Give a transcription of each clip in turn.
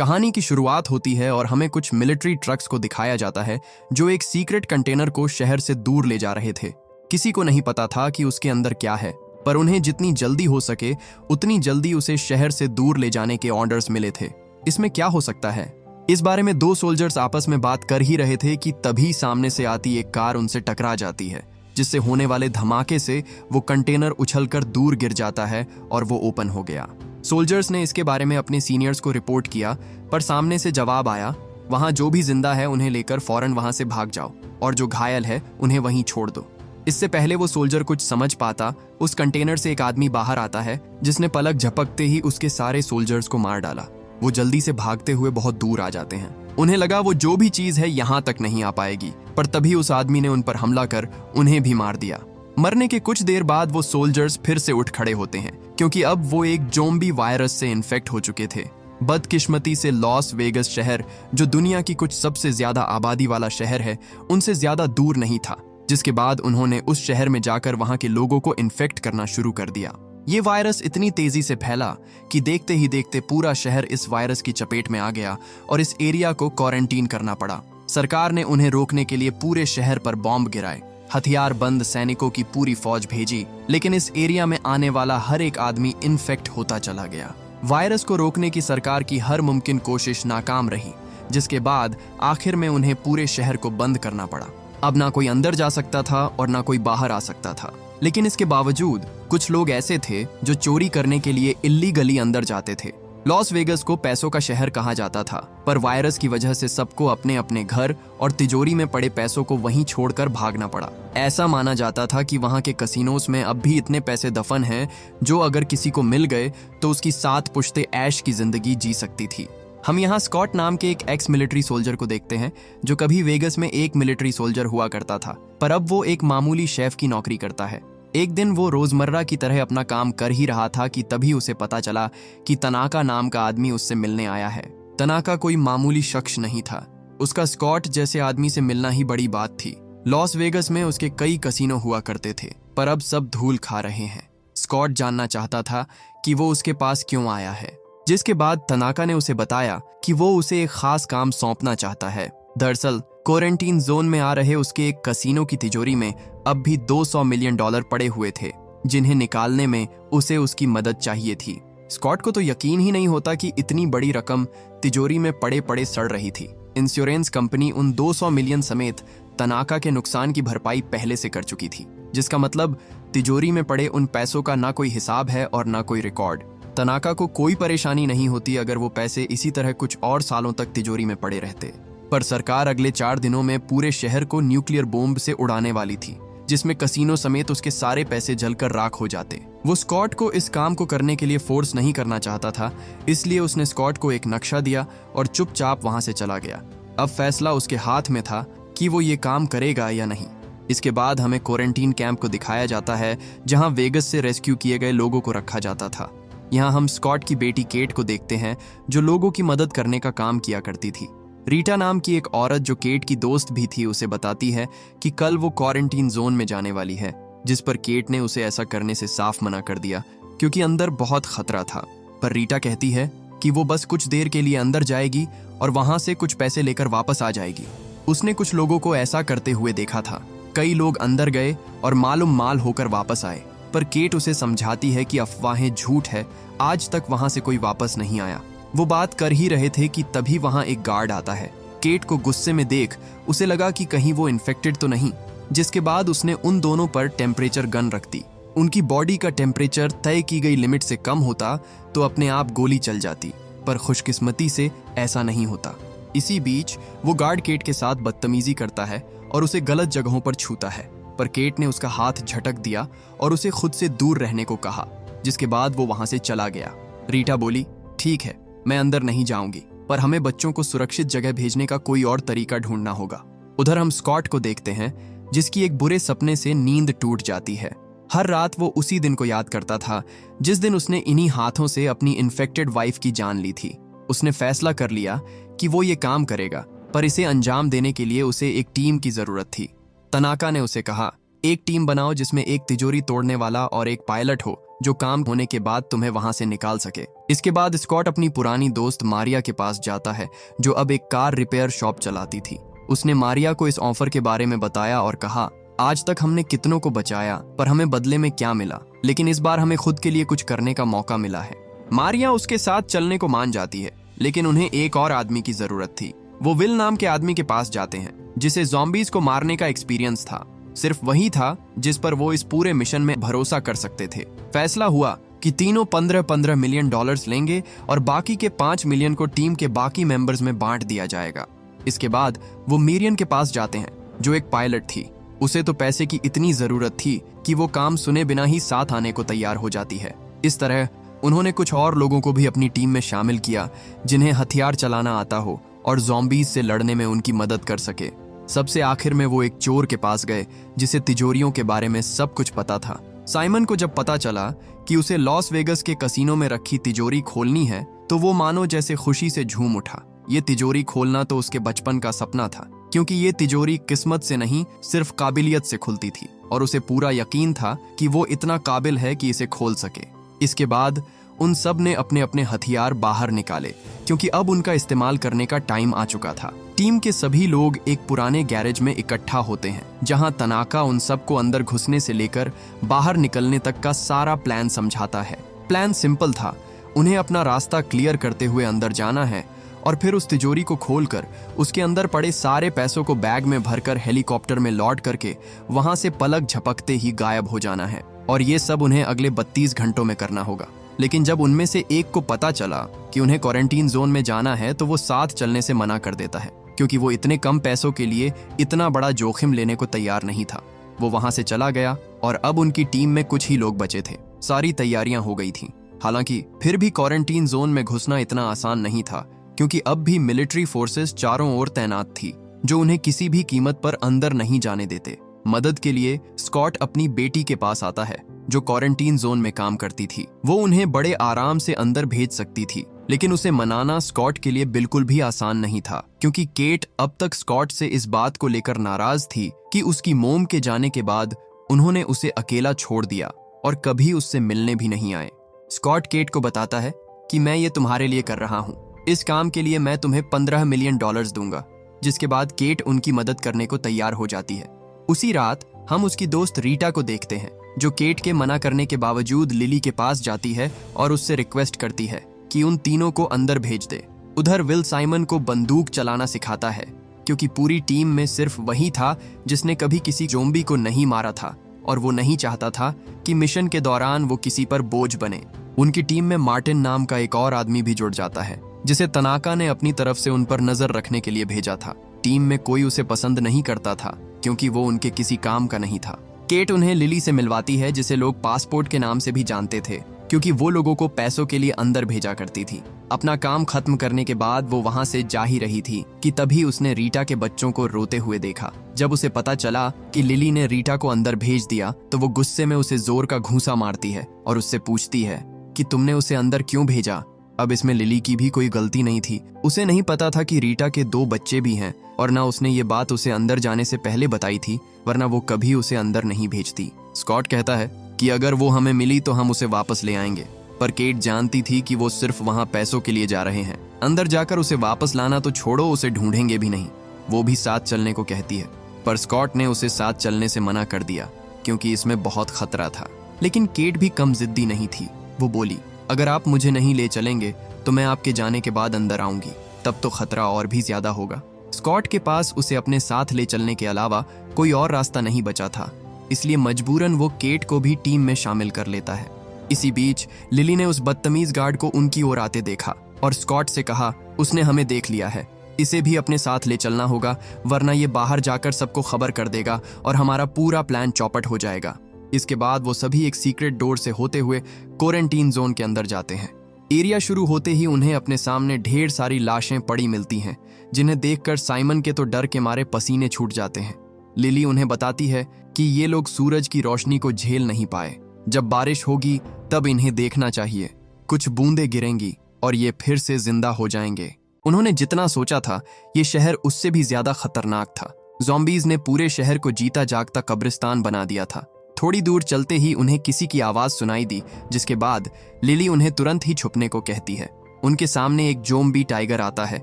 कहानी की शुरुआत होती है और हमें कुछ मिलिट्री ट्रक्स को दिखाया जाता है जो एक सीक्रेट कंटेनर को शहर से दूर ले जा रहे थे। किसी को नहीं पता था कि उसके अंदर क्या है, पर उन्हें जितनी जल्दी हो सके उतनी जल्दी उसे शहर से दूर ले जाने के ऑर्डर्स मिले थे। इसमें क्या हो सकता है, इस बारे में दो सोल्जर्स आपस में बात कर ही रहे थे कि तभी सामने से आती एक कार उनसे टकरा जाती है, जिससे होने वाले धमाके से वो कंटेनर उछलकर दूर गिर जाता है और वो ओपन हो गया। सोल्जर्स ने इसके बारे में अपने सीनियर्स को रिपोर्ट किया, पर सामने से जवाब आया, वहां जो भी जिंदा है उन्हें लेकर फौरन वहां से भाग जाओ और जो घायल है उन्हें वहीं छोड़ दो। इससे पहले वो सोल्जर कुछ समझ पाता, उस कंटेनर से एक आदमी बाहर आता है जिसने पलक झपकते ही उसके सारे सोल्जर्स को मार डाला। वो जल्दी से भागते हुए बहुत दूर आ जाते हैं। उन्हें लगा वो जो भी चीज है यहाँ तक नहीं आ पाएगी, पर तभी उस आदमी ने उन पर हमला कर उन्हें भी मार दिया। मरने के कुछ देर बाद वो सोल्जर्स फिर से उठ खड़े होते हैं, क्योंकि अब वो एक ज़ॉम्बी वायरस से इन्फेक्ट हो चुके थे। बदकिस्मती से लॉस वेगस शहर, जो दुनिया की कुछ सबसे ज्यादा आबादी वाला शहर है, उनसे ज्यादा दूर नहीं था, जिसके बाद उन्होंने उस शहर में जाकर वहां के लोगों को इन्फेक्ट करना शुरू कर दिया। ये वायरस इतनी तेजी से फैला कि देखते ही देखते पूरा शहर इस वायरस की चपेट में आ गया और इस एरिया को क्वारंटीन करना पड़ा। सरकार ने उन्हें रोकने के लिए पूरे शहर पर बॉम्ब गिराए, हथियार बंद सैनिकों की पूरी फौज भेजी, लेकिन इस एरिया में आने वाला हर एक आदमी इन्फेक्ट होता चला गया। वायरस को रोकने की सरकार की हर मुमकिन कोशिश नाकाम रही, जिसके बाद आखिर में उन्हें पूरे शहर को बंद करना पड़ा। अब ना कोई अंदर जा सकता था और ना कोई बाहर आ सकता था, लेकिन इसके बावजूद कुछ लोग ऐसे थे जो चोरी करने के लिए इल्लीगली अंदर जाते थे। लॉस वेगस को पैसों का शहर कहा जाता था, पर वायरस की वजह से सबको अपने अपने घर और तिजोरी में पड़े पैसों को वहीं छोड़कर भागना पड़ा। ऐसा माना जाता था कि वहां के कसिनोस में अब भी इतने पैसे दफन हैं जो अगर किसी को मिल गए तो उसकी 7 पुश्ते ऐश की जिंदगी जी सकती थी। हम यहाँ स्कॉट नाम के एक एक्स मिलिट्री सोल्जर को देखते हैं, जो कभी वेगस में एक मिलिट्री सोल्जर हुआ करता था, पर अब वो एक मामूली शेफ की नौकरी करता है। एक दिन वो रोजमर्रा की तरह अपना काम कर ही रहा था कि तभी उसे पता चला कि तनाका नाम का आदमी उससे मिलने आया है। तनाका कोई मामूली शख्स नहीं था, उसका स्कॉट जैसे आदमी से मिलना ही बड़ी बात थी। लॉस वेगस में उसके कई कसिनो हुआ करते थे, पर अब सब धूल खा रहे हैं। स्कॉट जानना चाहता था कि वो उसके पास क्यों आया है, जिसके बाद तनाका ने उसे बताया कि वो उसे एक खास काम सौंपना चाहता है। दरअसल क्वारंटीन जोन में आ रहे उसके एक कसिनो की तिजोरी में अब भी $200 मिलियन पड़े हुए थे, जिन्हें निकालने में उसे उसकी मदद चाहिए थी। स्कॉट को तो यकीन ही नहीं होता कि इतनी बड़ी रकम तिजोरी में पड़े पड़े सड़ रही थी। इंश्योरेंस कंपनी उन 200 मिलियन समेत तनाका के नुकसान की भरपाई पहले से कर चुकी थी, जिसका मतलब तिजोरी में पड़े उन पैसों का ना कोई हिसाब है और ना कोई रिकॉर्ड। तनाका को कोई परेशानी नहीं होती अगर वो पैसे इसी तरह कुछ और सालों तक तिजोरी में पड़े रहते, पर सरकार अगले 4 दिनों में पूरे शहर को न्यूक्लियर बॉम्ब से उड़ाने वाली थी, जिसमें कसिनो समेत उसके सारे पैसे जलकर राख हो जाते। वो स्कॉट को इस काम को करने के लिए फोर्स नहीं करना चाहता था, इसलिए उसने स्कॉट को एक नक्शा दिया और चुपचाप वहां से चला गया। अब फैसला उसके हाथ में था कि वो ये काम करेगा या नहीं। इसके बाद हमें क्वारंटीन कैंप को दिखाया जाता है, जहां वेगस से रेस्क्यू किए गए लोगों को रखा जाता था। यहाँ हम स्कॉट की बेटी केट को देखते हैं, जो लोगों की मदद करने का काम किया करती थी। रीटा नाम की एक औरत, जो केट की दोस्त भी थी, उसे बताती है कि कल वो क्वारंटीन जोन में जाने वाली है, जिस पर केट ने उसे ऐसा करने से साफ मना कर दिया क्योंकि अंदर बहुत खतरा था। पर रीटा कहती है कि वो बस कुछ देर के लिए अंदर जाएगी और वहां से कुछ पैसे लेकर वापस आ जाएगी। उसने कुछ लोगों को ऐसा करते हुए देखा था। कई लोग अंदर गए और मालूम माल होकर वापस आए, पर केट उसे समझाती है कि अफवाहें झूठ है, आज तक वहां से कोई वापस नहीं आया। वो बात कर ही रहे थे कि तभी वहां एक गार्ड आता है। केट को गुस्से में देख उसे लगा कि कहीं वो इन्फेक्टेड तो नहीं, जिसके बाद उसने उन दोनों पर टेम्परेचर गन रख दी। उनकी बॉडी का टेम्परेचर तय की गई लिमिट से कम होता तो अपने आप गोली चल जाती, पर खुशकिस्मती से ऐसा नहीं होता। इसी बीच वो गार्ड केट के साथ बदतमीजी करता है और उसे गलत जगहों पर छूता है, पर केट ने उसका हाथ झटक दिया और उसे खुद से दूर रहने को कहा, जिसके बाद वो वहां से चला गया। रीटा बोली, ठीक है, मैं अंदर नहीं जाऊंगी, पर हमें बच्चों को सुरक्षित जगह भेजने का कोई और तरीका ढूंढना होगा। उधर हम स्कॉट को देखते हैं, जिसकी एक बुरे सपने से नींद टूट जाती है। हर रात वो उसी दिन को याद करता था जिस दिन उसने इन्हीं हाथों से अपनी इन्फेक्टेड वाइफ की जान ली थी। उसने फैसला कर लिया कि वो ये काम करेगा, पर इसे अंजाम देने के लिए उसे एक टीम की जरूरत थी। तनाका ने उसे कहा, एक टीम बनाओ जिसमें एक तिजोरी तोड़ने वाला और एक पायलट हो, जो काम होने के बाद तुम्हें वहां से निकाल सके। इसके बाद स्कॉट अपनी पुरानी दोस्त मारिया के पास जाता है, जो अब एक कार रिपेयर शॉप चलाती थी। उसने मारिया को इस ऑफर के बारे में बताया और कहा, आज तक हमने कितनों को बचाया, पर हमें बदले में क्या मिला, लेकिन इस बार हमें खुद के लिए कुछ करने का मौका मिला है। मारिया उसके साथ चलने को मान जाती है, लेकिन उन्हें एक और आदमी की जरूरत थी। वो विल नाम के आदमी के पास जाते हैं, जिसे ज़ॉम्बीज को मारने का एक्सपीरियंस था। सिर्फ वही था जिस पर वो इस पूरे मिशन में भरोसा कर सकते थे। फैसला हुआ कि तीनों 15-15 मिलियन डॉलर्स लेंगे और बाकी के 5 मिलियन को टीम के बाकी मेंबर्स में बांट दिया जाएगा। इसके बाद वो मिरियन के पास जाते हैं, जो एक पायलट थी। उसे तो पैसे की इतनी जरूरत थी कि वो काम सुने बिना ही साथ आने को तैयार हो जाती है। इस तरह उन्होंने कुछ और लोगों को भी अपनी टीम में शामिल किया, जिन्हें हथियार चलाना आता हो और ज़ॉम्बीज से लड़ने में उनकी मदद कर सके। सबसे आखिर में वो एक चोर के पास गए, जिसे तिजोरियों के बारे में सब कुछ पता था। साइमन को जब पता चला कि उसे लॉस वेगस के कसीनो में रखी तिजोरी खोलनी है, तो वो मानो जैसे खुशी से झूम उठा। ये तिजोरी खोलना तो उसके बचपन का सपना था, क्योंकि ये तिजोरी किस्मत से नहीं, सिर्फ काबिलियत से खुलती थी और उसे पूरा यकीन था कि वो इतना काबिल है कि इसे खोल सके। इसके बाद उन सब ने अपने अपने हथियार बाहर निकाले, क्योंकि अब उनका इस्तेमाल करने का टाइम आ चुका था। टीम के सभी लोग एक पुराने गैरेज में इकट्ठा होते हैं, जहां तनाका उन सबको अंदर घुसने से लेकर बाहर निकलने तक का सारा प्लान समझाता है। प्लान सिंपल था, उन्हें अपना रास्ता क्लियर करते हुए अंदर जाना है और फिर उस तिजोरी को खोलकर उसके अंदर पड़े सारे पैसों को बैग में भरकर हेलीकॉप्टर में लौट करके वहां से पलक झपकते ही गायब हो जाना है। और ये सब उन्हें अगले 32 घंटों में करना होगा। लेकिन जब उनमें से एक को पता चला कि उन्हें क्वारंटीन जोन में जाना है, तो वो साथ चलने से मना कर देता है, क्योंकि वो इतने कम पैसों के लिए इतना बड़ा जोखिम लेने को तैयार नहीं था। वो वहां से चला गया और अब उनकी टीम में कुछ ही लोग बचे थे। सारी तैयारियां हो गई थीं। हालांकि फिर भी क्वारंटीन जोन में घुसना इतना आसान नहीं था, क्योंकि अब भी मिलिट्री फोर्सेस चारों ओर तैनात थी, जो उन्हें किसी भी कीमत पर अंदर नहीं जाने देते। मदद के लिए स्कॉट अपनी बेटी के पास आता है, जो क्वारंटीन जोन में काम करती थी। वो उन्हें बड़े आराम से अंदर भेज सकती थी, लेकिन उसे मनाना स्कॉट के लिए बिल्कुल भी आसान नहीं था, क्योंकि केट अब तक स्कॉट से इस बात को लेकर नाराज थी कि उसकी मोम के जाने के बाद उन्होंने उसे अकेला छोड़ दिया और कभी उससे मिलने भी नहीं आए। स्कॉट केट को बताता है कि मैं ये तुम्हारे लिए कर रहा हूँ, इस काम के लिए मैं तुम्हें 15 मिलियन डॉलर्स दूंगा। जिसके बाद केट उनकी मदद करने को तैयार हो जाती है। उसी रात हम उसकी दोस्त रीटा को देखते हैं, जो केट के मना करने के बावजूद लिली के पास जाती है और उससे रिक्वेस्ट करती है कि उन तीनों को अंदर भेज दे। उधर विल साइमन को बंदूक चलाना सिखाता है, क्योंकि पूरी टीम में सिर्फ वही था जिसने कभी किसी ज़ॉम्बी को नहीं मारा था, और वो नहीं चाहता था कि मिशन के दौरान वो किसी पर बोझ बने। उनकी टीम में मार्टिन नाम का एक और आदमी भी जुड़ जाता है, जिसे तनाका ने अपनी तरफ से उन पर नजर रखने के लिए भेजा था। टीम में कोई उसे पसंद नहीं करता था, क्योंकि वो उनके किसी काम का नहीं था। केट उन्हें लिली से मिलवाती है, जिसे लोग पासपोर्ट के नाम से भी जानते थे, क्योंकि वो लोगों को पैसों के लिए अंदर भेजा करती थी। अपना काम खत्म करने के बाद वो वहां से जा ही रही थी कि तभी उसने रीटा के बच्चों को रोते हुए देखा। जब उसे पता चला कि लिली ने रीटा को अंदर भेज दिया, तो वो गुस्से में उसे जोर का घूंसा मारती है और उससे पूछती है कि तुमने उसे अंदर क्यों भेजा। अब इसमें लिली की भी कोई गलती नहीं थी। उसे नहीं पता था कि रीटा के 2 बच्चे भी हैं, और ना उसने ये बात उसे अंदर जाने से पहले बताई थी, वरना वो कभी उसे अंदर नहीं भेजती। स्कॉट कहता है कि अगर वो हमें मिली तो हम उसे वापस ले आएंगे, पर केट जानती थी कि वो सिर्फ वहां पैसों के लिए जा रहे हैं। अंदर जाकर उसे वापस लाना तो छोड़ो, उसे ढूंढेंगे भी नहीं। वो भी साथ चलने को कहती है, पर स्कॉट ने उसे साथ चलने से मना कर दिया, क्योंकि इसमें बहुत खतरा था। लेकिन केट भी कम जिद्दी नहीं थी। वो बोली, अगर आप मुझे नहीं ले चलेंगे तो मैं आपके जाने के बाद अंदर आऊंगी, तब तो खतरा और भी ज्यादा होगा। स्कॉट के पास उसे अपने साथ ले चलने के अलावा कोई और रास्ता नहीं बचा था, इसलिए मजबूरन वो केट को भी टीम में शामिल कर लेता है। इसी बीच लिली ने उस बदतमीज गार्ड को उनकी ओर आते देखा और स्कॉट से कहा, उसने हमें देख लिया है, इसे भी अपने साथ ले चलना होगा, वरना ये बाहर जाकर सबको खबर कर देगा और हमारा पूरा प्लान चौपट हो जाएगा। इसके बाद वो सभी एक सीक्रेट डोर से होते हुए क्वारंटीन जोन के अंदर जाते हैं। एरिया शुरू होते ही उन्हें अपने सामने ढेर सारी लाशें पड़ी मिलती हैं, जिन्हें देखकर साइमन के तो डर के मारे पसीने छूट जाते हैं। लिली उन्हें बताती है कि ये लोग सूरज की रोशनी को झेल नहीं पाए, जब बारिश होगी तब इन्हें देखना चाहिए, कुछ बूंदें गिरेंगी और ये फिर से जिंदा हो जाएंगे। उन्होंने जितना सोचा था, ये शहर उससे भी ज्यादा खतरनाक था। ज़ॉम्बीज ने पूरे शहर को जीता जागता कब्रिस्तान बना दिया था। थोड़ी दूर चलते ही उन्हें किसी की आवाज सुनाई दी, जिसके बाद लिली उन्हें तुरंत ही छुपने को कहती है। उनके सामने एक ज़ॉम्बी टाइगर आता है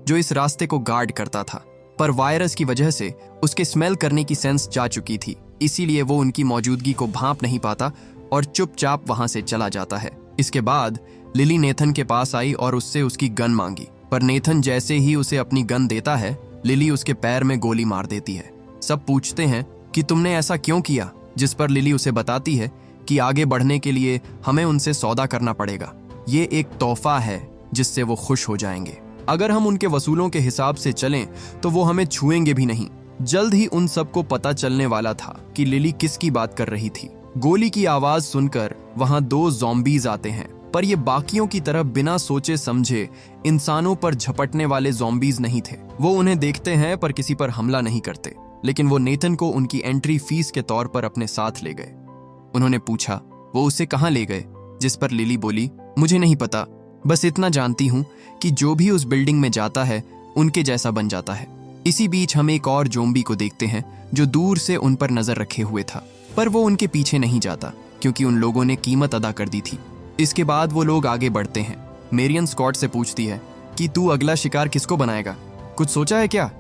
जो इस रास्ते को गार्ड करता था, पर वायरस की वजह से उसके स्मेल करने की सेंस जा चुकी थी, इसीलिए वो उनकी मौजूदगी को भांप नहीं पाता और चुपचाप वहां से चला जाता है। इसके बाद लिली नेथन के पास आई और उससे उसकी गन मांगी, पर नेथन जैसे ही उसे अपनी गन देता है, लिली उसके पैर में गोली मार देती है। सब पूछते हैं कि तुमने ऐसा क्यों किया, जिस पर लिली उसे बताती है कि आगे बढ़ने के लिए हमें उनसे सौदा करना पड़ेगा। ये एक तोहफा है जिससे वो खुश हो जाएंगे। अगर हम उनके वसूलों के हिसाब से चलें तो वो हमें छुएंगे भी नहीं। जल्द ही उन सबको पता चलने वाला था कि लिली किसकी बात कर रही थी। गोली की आवाज सुनकर वहां 2 ज़ॉम्बीज आते हैं, पर ये बाकियों की तरह बिना सोचे समझे इंसानों पर झपटने वाले ज़ॉम्बीज नहीं थे। वो उन्हें देखते हैं पर किसी पर हमला नहीं करते, लेकिन वो नेथन को उनकी एंट्री फीस के तौर पर अपने साथ ले गए। उन्होंने पूछा वो उसे कहाँ ले गए, जिस पर लिली बोली, मुझे नहीं पता, बस इतना जानती हूँ कि जो भी उस बिल्डिंग में जाता है उनके जैसा बन जाता है। इसी बीच हम एक और ज़ॉम्बी को देखते हैं जो दूर से उन पर नजर रखे हुए था, पर वो उनके पीछे नहीं जाता क्योंकि उन लोगों ने कीमत अदा कर दी थी। इसके बाद वो लोग आगे बढ़ते हैं। मेरियन स्कॉट से पूछती है कि तू अगला शिकार किसको बनाएगा, कुछ सोचा है क्या?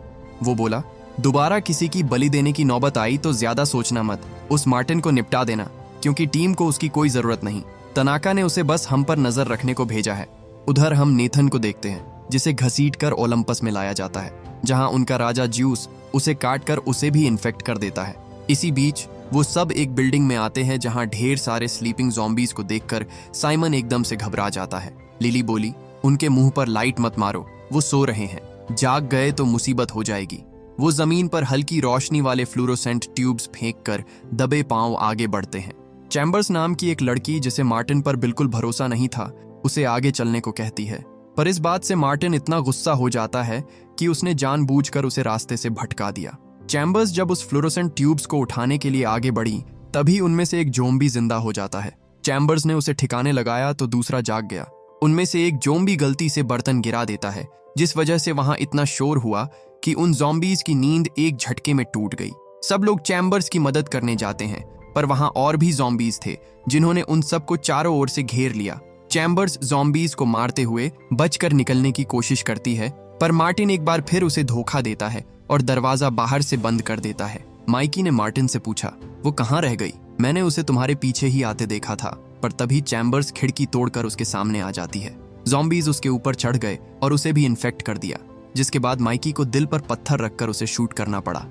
वो बोला, दोबारा किसी की बलि देने की नौबत आई तो ज्यादा सोचना मत, उस मार्टिन को निपटा देना, क्योंकि टीम को उसकी कोई जरूरत नहीं। तनाका ने उसे बस हम पर नजर रखने को भेजा है। उधर हम नेथन को देखते हैं, जिसे घसीटकर ओलंपस में लाया जाता है, जहां उनका राजा ज्यूस उसे काटकर उसे भी इन्फेक्ट कर देता है। इसी बीच वो सब एक बिल्डिंग में आते हैं जहां ढेर सारे स्लीपिंग ज़ॉम्बीज को देखकर साइमन एकदम से घबरा जाता है। लिली बोली, उनके मुंह पर लाइट मत मारो, वो सो रहे हैं, जाग गए तो मुसीबत हो जाएगी। वो जमीन पर हल्की रोशनी वाले फ्लोरोसेंट ट्यूब्स फेंककर दबे पांव आगे बढ़ते हैं। चैम्बर्स नाम की एक लड़की, जिसे मार्टिन पर बिल्कुल भरोसा नहीं था, उसे आगे चलने को कहती है, पर इस बात से मार्टिन इतना गुस्सा हो जाता है कि उसने जानबूझकर उसे रास्ते से भटका दिया। चैम्बर्स जब उस फ्लोरोसेंट ट्यूब्स को उठाने के लिए आगे बढ़ी, तभी उनमें से एक ज़ॉम्बी जिंदा हो जाता है। चैम्बर्स ने उसे ठिकाने लगाया तो दूसरा जाग गया। उनमें से एक ज़ॉम्बी गलती से बर्तन गिरा देता है, जिस वजह से वहां इतना शोर हुआ कि उन ज़ॉम्बीज की नींद एक झटके में टूट गई। सब लोग चैम्बर्स की मदद करने जाते हैं, पर वहां और भी ज़ॉम्बीज थे जिन्होंने उन सबको चारों ओर से घेर लिया। चैम्बर्स ज़ॉम्बीज को मारते हुए बचकर निकलने की कोशिश करती है, पर मार्टिन एक बार फिर उसे धोखा देता है और दरवाजा बाहर से बंद कर देता है। माइकी ने मार्टिन से पूछा, वो कहाँ रह गई? मैंने उसे तुम्हारे पीछे ही आते देखा था। पर तभी चैम्बर्स खिड़की तोड़कर उसके सामने आ जाती है। ज़ॉम्बीज उसके ऊपर चढ़ गए और उसे भी इन्फेक्ट कर दिया, जिसके बाद माइकी को दिल पर पत्थर रखकर उसे शूट करना पड़ा।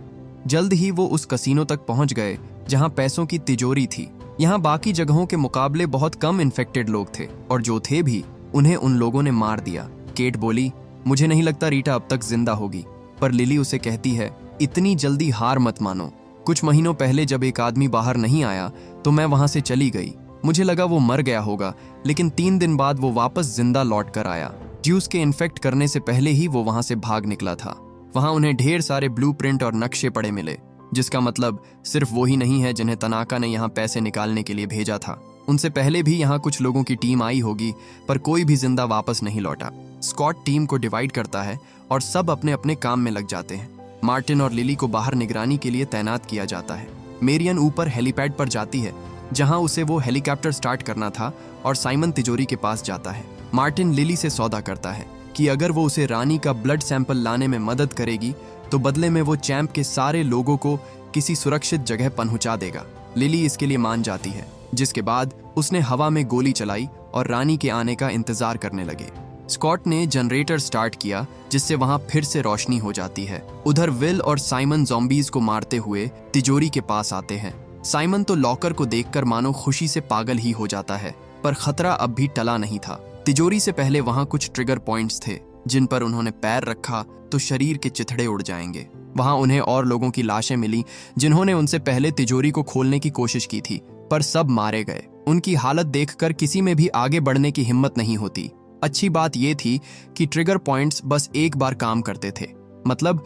जल्द ही वो उस कसीनो तक पहुंच गए जहां पैसों की तिजोरी थी। यहाँ बाकी जगहों के मुकाबले बहुत कम इन्फेक्टेड लोग थे, और जो थे भी उन्हें उन लोगों ने मार दिया। केट बोली, मुझे नहीं लगता रीटा अब तक जिंदा होगी। पर लिली उसे कहती है, इतनी जल्दी हार मत मानो। कुछ महीनों पहले जब एक आदमी बाहर नहीं आया तो मैं वहां से चली गई। मुझे लगा वो मर गया होगा, लेकिन 3 दिन बाद वो वापस जिंदा लौट कर आया। ज्यूस के इन्फेक्ट करने से पहले ही वो वहां से भाग निकला था। वहां उन्हें ढेर सारे ब्लूप्रिंट और नक्शे पड़े मिले, जिसका मतलब सिर्फ वो ही नहीं है जिन्हें तनाका ने यहाँ पैसे निकालने के लिए भेजा था। उनसे पहले भी यहाँ कुछ लोगों की टीम आई होगी, पर कोई भी जिंदा वापस नहीं लौटा। स्कॉट टीम को डिवाइड करता है और सब अपने अपने काम में लग जाते हैं। मार्टिन और लिली को बाहर निगरानी के लिए तैनात किया जाता है। मेरियन ऊपर हेलीपैड पर जाती है, जहां उसे वो हेलीकॉप्टर स्टार्ट करना था, और साइमन तिजोरी के पास जाता है। मार्टिन लिली से सौदा करता है कि अगर वो उसे रानी का ब्लड सैंपल लाने में मदद करेगी तो बदले में वो चैंप के सारे लोगों को किसी सुरक्षित जगह पहुंचा देगा। लिली इसके लिए मान जाती है, जिसके बाद उसने हवा में गोली चलाई और रानी के आने का इंतजार करने लगे। स्कॉट ने जनरेटर स्टार्ट किया, जिससे वहां फिर से रोशनी हो जाती है। उधर विल और साइमन ज़ॉम्बीज को मारते हुए तिजोरी के पास आते हैं। साइमन तो लॉकर को देखकर मानो खुशी से पागल ही हो जाता है, पर खतरा अब भी टला नहीं था। तिजोरी से पहले वहां कुछ ट्रिगर पॉइंट्स थे, जिन पर उन्होंने पैर रखा तो शरीर के चिथड़े उड़ जाएंगे। वहां उन्हें और लोगों की लाशें मिली जिन्होंने उनसे पहले तिजोरी को खोलने की कोशिश की थी, पर सब मारे गए। उनकी हालत देखकर किसी में भी आगे बढ़ने की हिम्मत नहीं होती। अच्छी बात यह थी कि ट्रिगर पॉइंट्स बस एक बार काम करते थे, मतलब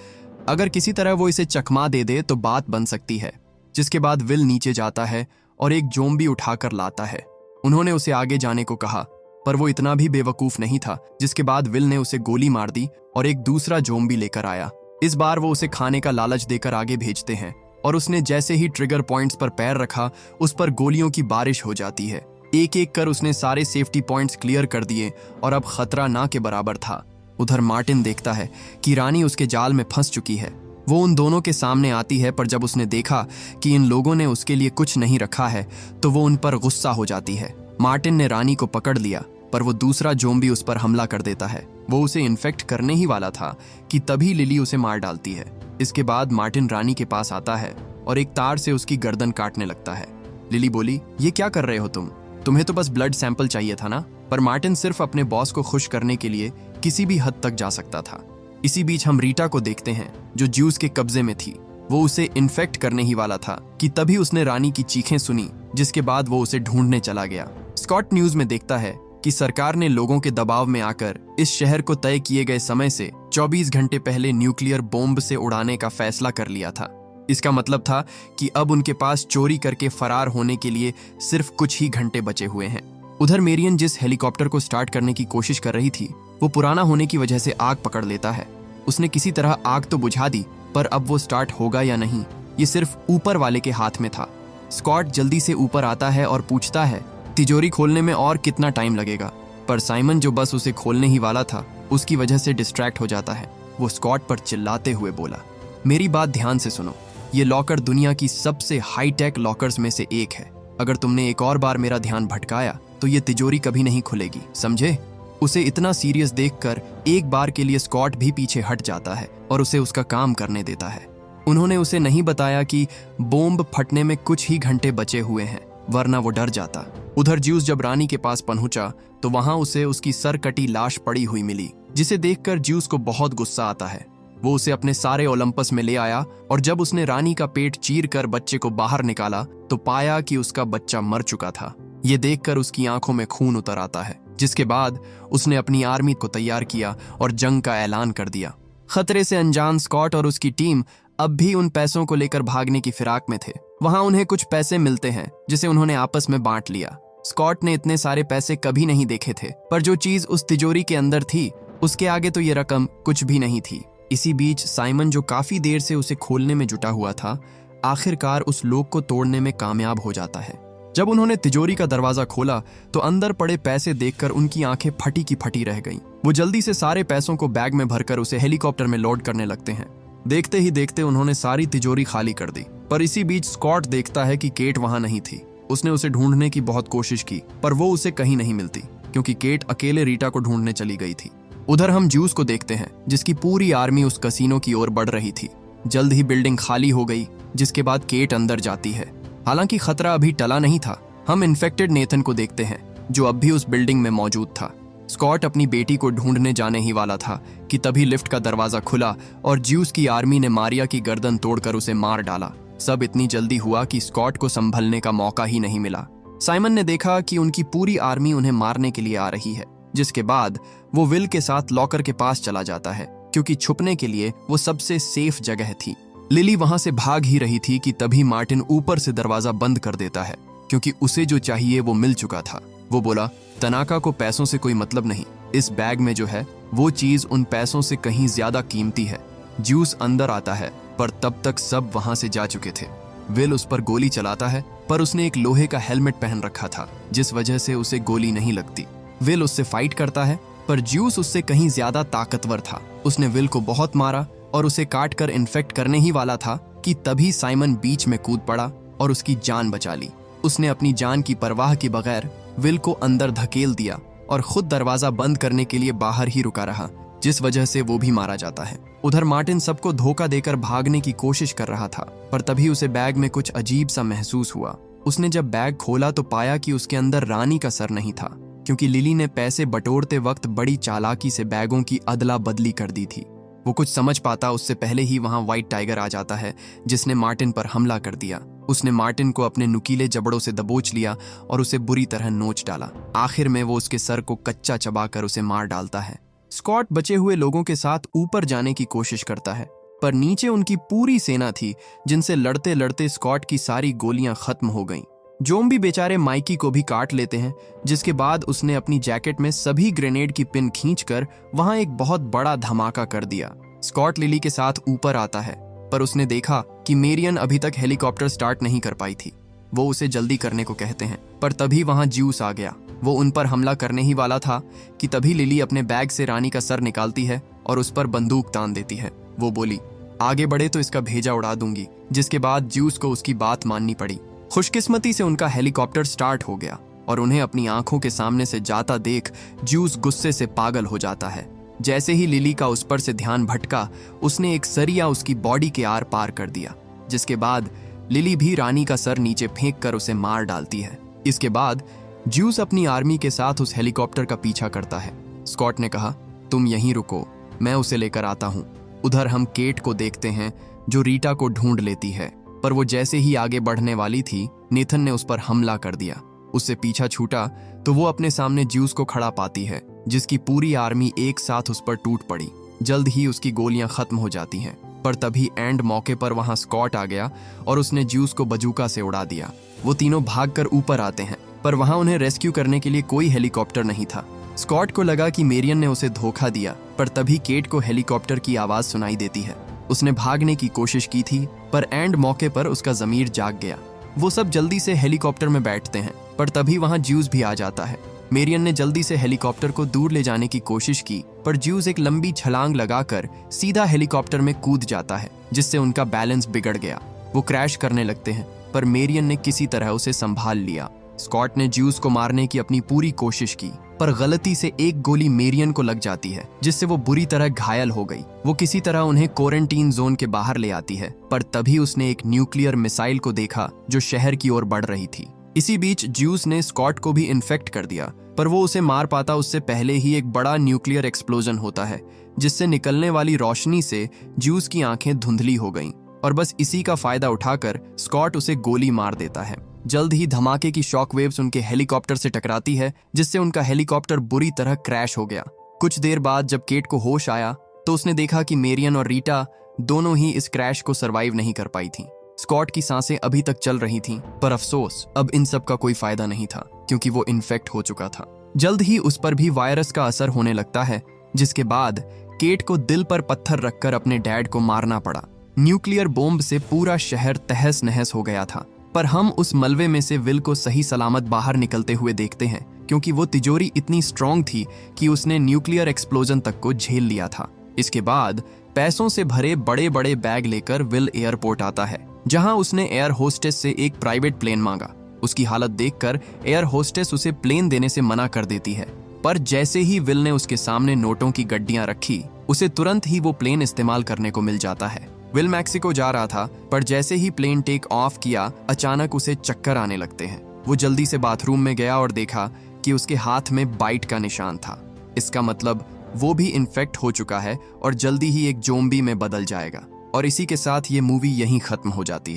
अगर किसी तरह वो इसे चकमा दे दे तो बात बन सकती है। जिसके बाद विल नीचे जाता है और एक ज़ॉम्बी उठाकर लाता है। उन्होंने उसे आगे जाने को कहा, पर वो इतना भी बेवकूफ नहीं था। जिसके बाद विल ने उसे गोली मार दी और एक दूसरा ज़ॉम्बी लेकर आया। इस बार वो उसे खाने का लालच देकर आगे भेजते हैं और उसने जैसे ही ट्रिगर पॉइंट्स पर पैर रखा उस पर गोलियों की बारिश हो जाती है। एक एक कर उसने सारे सेफ्टी पॉइंट्स क्लियर कर दिए और अब खतरा ना के बराबर था। उधर मार्टिन देखता है कि रानी उसके जाल में फंस चुकी है। वो उन दोनों के सामने आती है, पर जब उसने देखा कि इन लोगों ने उसके लिए कुछ नहीं रखा है तो वो उन पर गुस्सा हो जाती है। मार्टिन ने रानी को पकड़ लिया, पर वो दूसरा ज़ोंबी उस पर हमला कर देता है। वो उसे इन्फेक्ट करने ही वाला था कि तभी लिली उसे मार डालती है। इसके बाद मार्टिन रानी के पास आता है और एक तार से उसकी गर्दन काटने लगता है। लिली बोली, ये क्या कर रहे हो तुम्हें तो बस ब्लड सैंपल चाहिए था ना। पर मार्टिन सिर्फ अपने बॉस को खुश करने के लिए किसी भी हद तक जा सकता था। इसी बीच हम रीटा को देखते हैं जो ज्यूस के कब्जे में थी। वो उसे इन्फेक्ट करने ही वाला था कि तभी उसने रानी की चीखें सुनी, जिसके बाद वो उसे ढूंढने चला गया। स्कॉट न्यूज में देखता है कि सरकार ने लोगों के दबाव में आकर इस शहर को तय किए गए समय से 24 घंटे पहले न्यूक्लियर बॉम्ब से उड़ाने का फैसला कर लिया था। इसका मतलब था कि अब उनके पास चोरी करके फरार होने के लिए सिर्फ कुछ ही घंटे बचे हुए हैं। उधर मेरियन जिस हेलीकॉप्टर को स्टार्ट करने की कोशिश कर रही थी वो पुराना होने की वजह से आग पकड़ लेता है। उसने किसी तरह आग तो बुझा दी, पर अब वो स्टार्ट होगा या नहीं ये सिर्फ ऊपर वाले के हाथ में था। स्कॉट जल्दी से ऊपर आता है और पूछता है तिजोरी खोलने में और कितना टाइम लगेगा, पर साइमन जो बस उसे खोलने ही वाला था उसकी वजह से डिस्ट्रैक्ट हो जाता है। वो स्कॉट पर चिल्लाते हुए बोला, मेरी बात ध्यान से सुनो, ये लॉकर दुनिया की सबसे हाईटेक लॉकर्स में से एक है। अगर तुमने एक और बार मेरा ध्यान भटकाया तो ये तिजोरी कभी नहीं खुलेगी, समझे? उसे इतना सीरियस देखकर एक बार के लिए स्कॉट भी पीछे हट जाता है और उसे उसका काम करने देता है। उन्होंने उसे नहीं बताया कि बॉम्ब फटने में कुछ ही घंटे बचे हुए हैं, वरना वो डर जाता। उधर ज्यूस जब रानी के पास पहुंचा तो वहां उसे उसकी सर कटी लाश पड़ी हुई मिली, जिसे देखकर ज्यूस को बहुत गुस्सा आता है। वो उसे अपने सारे ओलंपस में ले आया और जब उसने रानी का पेट चीर कर बच्चे को बाहर निकाला तो पाया कि उसका बच्चा मर चुका था। ये देखकर उसकी आंखों में खून उतर आता है, जिसके बाद उसने अपनी आर्मी को तैयार किया और जंग का ऐलान कर दिया। खतरे से अनजान स्कॉट और उसकी टीम अब भी उन पैसों को लेकर भागने की फिराक में थे। वहां उन्हें कुछ पैसे मिलते हैं जिसे उन्होंने आपस में बांट लिया। स्कॉट ने इतने सारे पैसे कभी नहीं देखे थे, पर जो चीज उस तिजोरी के अंदर थी उसके आगे तो ये रकम कुछ भी नहीं थी। इसी बीच साइमन जो काफी देर से उसे खोलने में जुटा हुआ था, आखिरकार उस लोक को तोड़ने में कामयाब हो जाता है। जब उन्होंने तिजोरी का दरवाजा खोला तो अंदर पड़े पैसे देखकर उनकी आंखें फटी की फटी रह गईं। वो जल्दी से सारे पैसों को बैग में भरकर उसे हेलीकॉप्टर में लोड करने लगते हैं। देखते ही देखते उन्होंने सारी तिजोरी खाली कर दी। पर इसी बीच स्कॉट देखता है कि केट वहां नहीं थी। उसने उसे ढूंढने की बहुत कोशिश की, पर वो उसे कहीं नहीं मिलती, क्योंकि केट अकेले रीटा को ढूंढने चली गई थी। उधर हम ज्यूस को देखते हैं जिसकी पूरी आर्मी उस कसीनो की ओर बढ़ रही थी। जल्द ही बिल्डिंग खाली हो गई, जिसके बाद केट अंदर जाती है। हालांकि खतरा अभी टला नहीं था। हम इन्फेक्टेड नेथन को देखते हैं जो अब भी उस बिल्डिंग में मौजूद था। स्कॉट अपनी बेटी को ढूंढने जाने ही वाला था कि तभी लिफ्ट का दरवाजा खुला और ज्यूस की आर्मी ने मारिया की गर्दन तोड़कर उसे मार डाला। सब इतनी जल्दी हुआ कि स्कॉट को संभलने का मौका ही नहीं मिला। साइमन ने देखा कि उनकी पूरी आर्मी उन्हें मारने के लिए आ रही है, जिसके बाद वो विल के साथ लॉकर के पास चला जाता है, क्योंकि छुपने के लिए वो सबसे सेफ जगह थी। लिली वहां से भाग ही रही थी कि तभी मार्टिन ऊपर से दरवाजा बंद कर देता है, क्योंकि उसे जो चाहिए वो मिल चुका था। वो बोला, तनाका को पैसों से कोई मतलब नहीं, इस बैग में जो है वो चीज उन पैसों से कहीं ज्यादा कीमती है। ज्यूस अंदर आता है, पर तब तक सब वहां से जा चुके थे। विल उस पर गोली चलाता है, पर उसने एक लोहे का हेलमेट पहन रखा था, जिस वजह से उसे गोली नहीं लगती। विल उससे फाइट करता है, पर ज्यूस उससे कहीं ज्यादा ताकतवर था। उसने विल को बहुत मारा और उसे काट कर इन्फेक्ट करने ही वाला था कि तभी साइमन बीच में कूद पड़ा और उसकी जान बचा ली। उसने अपनी जान की परवाह के बगैर विल को अंदर धकेल दिया और खुद दरवाजा बंद करने के लिए बाहर ही रुका रहा, जिस वजह से वो भी मारा जाता है। उधर मार्टिन सबको धोखा देकर भागने की कोशिश कर रहा था, पर तभी उसे बैग में कुछ अजीब सा महसूस हुआ। उसने जब बैग खोला तो पाया कि उसके अंदर रानी का सर नहीं था, क्योंकि लिली ने पैसे बटोरते वक्त बड़ी चालाकी से बैगों की अदला बदली कर दी थी। वो कुछ समझ पाता उससे पहले ही वहां व्हाइट टाइगर आ जाता है, जिसने मार्टिन पर हमला कर दिया। उसने मार्टिन को अपने नुकीले जबड़ों से दबोच लिया और उसे बुरी तरह नोच डाला। आखिर में वो उसके सर को कच्चा चबाकर उसे मार डालता है। स्कॉट बचे हुए लोगों के साथ ऊपर जाने की कोशिश करता है, पर नीचे उनकी पूरी सेना थी, जिनसे लड़ते लड़ते स्कॉट की सारी गोलियां खत्म हो गईं। ज़ोंबी बेचारे माइकी को भी काट लेते हैं, जिसके बाद उसने अपनी जैकेट में सभी ग्रेनेड की पिन खींचकर वहां एक बहुत बड़ा धमाका कर दिया। स्कॉट लिली के साथ ऊपर आता है, पर उसने देखा कि मेरियन अभी तक हेलीकॉप्टर स्टार्ट नहीं कर पाई थी। वो उसे जल्दी करने को कहते हैं, पर तभी वहां ज्यूस आ गया। वो उन पर हमला करने ही वाला था कि तभी लिली अपने बैग से रानी का सर निकालती है और उस पर बंदूक तान देती है। वो बोली, आगे बढ़े तो इसका भेजा उड़ा दूंगी, जिसके बाद ज्यूस को उसकी बात माननी पड़ी। खुशकिस्मती से उनका हेलीकॉप्टर स्टार्ट हो गया और उन्हें अपनी आंखों के सामने से जाता देख ज्यूस गुस्से से पागल हो जाता है। जैसे ही लिली का उस पर से ध्यान भटका, उसने एक सरिया उसकी बॉडी के आर पार कर दिया, जिसके बाद लिली भी रानी का सर नीचे फेंक कर उसे मार डालती है। इसके बाद ज्यूस अपनी आर्मी के साथ उस हेलीकॉप्टर का पीछा करता है। स्कॉट ने कहा, तुम यहीं रुको, मैं उसे लेकर आता हूँ। उधर हम केट को देखते हैं जो रीटा को ढूंढ लेती है, पर वो जैसे ही आगे बढ़ने वाली थी, नेथन ने उस पर हमला कर दिया। उससे पीछा छूटा तो वो अपने सामने ज्यूस को खड़ा पाती है, जिसकी पूरी आर्मी एक साथ उस पर टूट पड़ी। जल्द ही उसकी गोलियां खत्म हो जाती हैं, पर तभी एंड मौके पर वहां स्कॉट आ गया और उसने ज्यूस को बजूका से उड़ा दिया। वो तीनों भागकर ऊपर आते हैं, पर वहां उन्हें रेस्क्यू करने के लिए कोई हेलीकॉप्टर नहीं था। स्कॉट को लगा कि मेरियन ने उसे धोखा दिया, पर तभी केट को हेलीकॉप्टर की आवाज सुनाई देती है। उसने भागने की कोशिश की थी, पर एंड मौके पर उसका ज़मीर जाग गया। वो सब जल्दी से हेलीकॉप्टर में बैठते हैं, पर तभी वहां ज्यूस भी आ जाता है। मेरियन ने जल्दी से हेलीकॉप्टर को दूर ले जाने की कोशिश की, पर ज्यूस एक लंबी छलांग लगाकर सीधा हेलीकॉप्टर में कूद जाता है, जिससे उनका बैलेंस बिगड़ गया। वो क्रैश करने लगते हैं, पर मेरियन ने किसी तरह उसे संभाल लिया। स्कॉट ने ज्यूस को मारने की अपनी पूरी कोशिश की, पर गलती से एक गोली मेरियन को लग जाती है, जिससे वो बुरी तरह घायल हो गई। वो किसी तरह उन्हें क्वारंटीन जोन के बाहर ले आती है, पर तभी उसने एक न्यूक्लियर मिसाइल को देखा जो शहर की ओर बढ़ रही थी। इसी बीच ज्यूस ने स्कॉट को भी इन्फेक्ट कर दिया, पर वो उसे मार पाता उससे पहले ही एक बड़ा न्यूक्लियर एक्सप्लोजन होता है, जिससे निकलने वाली रोशनी से ज्यूस की आंखें धुंधली हो गईं, और बस इसी का फायदा उठाकर स्कॉट उसे गोली मार देता है। जल्द ही धमाके की शॉकवेव्स उनके हेलीकॉप्टर से टकराती है, जिससे उनका हेलीकॉप्टर बुरी तरह क्रैश हो गया। कुछ देर बाद जब केट को होश आया तो उसने देखा कि मेरियन और रीटा दोनों ही इस क्रैश को सरवाइव नहीं कर पाई थीं। स्कॉट की सांसें अभी तक चल रही थीं, पर अफसोस अब इन सब का कोई फायदा नहीं था, क्योंकि वो इन्फेक्ट हो चुका था। जल्द ही उस पर भी वायरस का असर होने लगता है, जिसके बाद केट को दिल पर पत्थर रखकर अपने डैड को मारना पड़ा। न्यूक्लियर बॉम्ब से पूरा शहर तहस नहस हो गया था, पर हम उस मलबे में से विल को सही सलामत बाहर निकलते हुए देखते हैं, क्योंकि वो तिजोरी इतनी स्ट्रॉन्ग थी कि उसने न्यूक्लियर एक्सप्लोजन तक को झेल लिया था। इसके बाद पैसों से भरे बड़े बड़े बैग लेकर विल एयरपोर्ट आता है, जहां उसने एयर होस्टेस से एक प्राइवेट प्लेन मांगा। उसकी हालत देखकर एयर होस्टेस उसे प्लेन देने से मना कर देती है, पर जैसे ही विल ने उसके सामने नोटों की गड्डियां रखी, उसे तुरंत ही वो प्लेन इस्तेमाल करने को मिल जाता है। विल मैक्सिको जा रहा था, पर जैसे ही प्लेन टेक ऑफ किया, अचानक उसे चक्कर आने लगते हैं। वो जल्दी से बाथरूम में गया और देखा कि उसके हाथ में बाइट का निशान था। इसका मतलब वो भी इन्फेक्ट हो चुका है और जल्दी ही एक ज़ॉम्बी में बदल जाएगा। और इसी के साथ ये मूवी यहीं खत्म हो जाती है।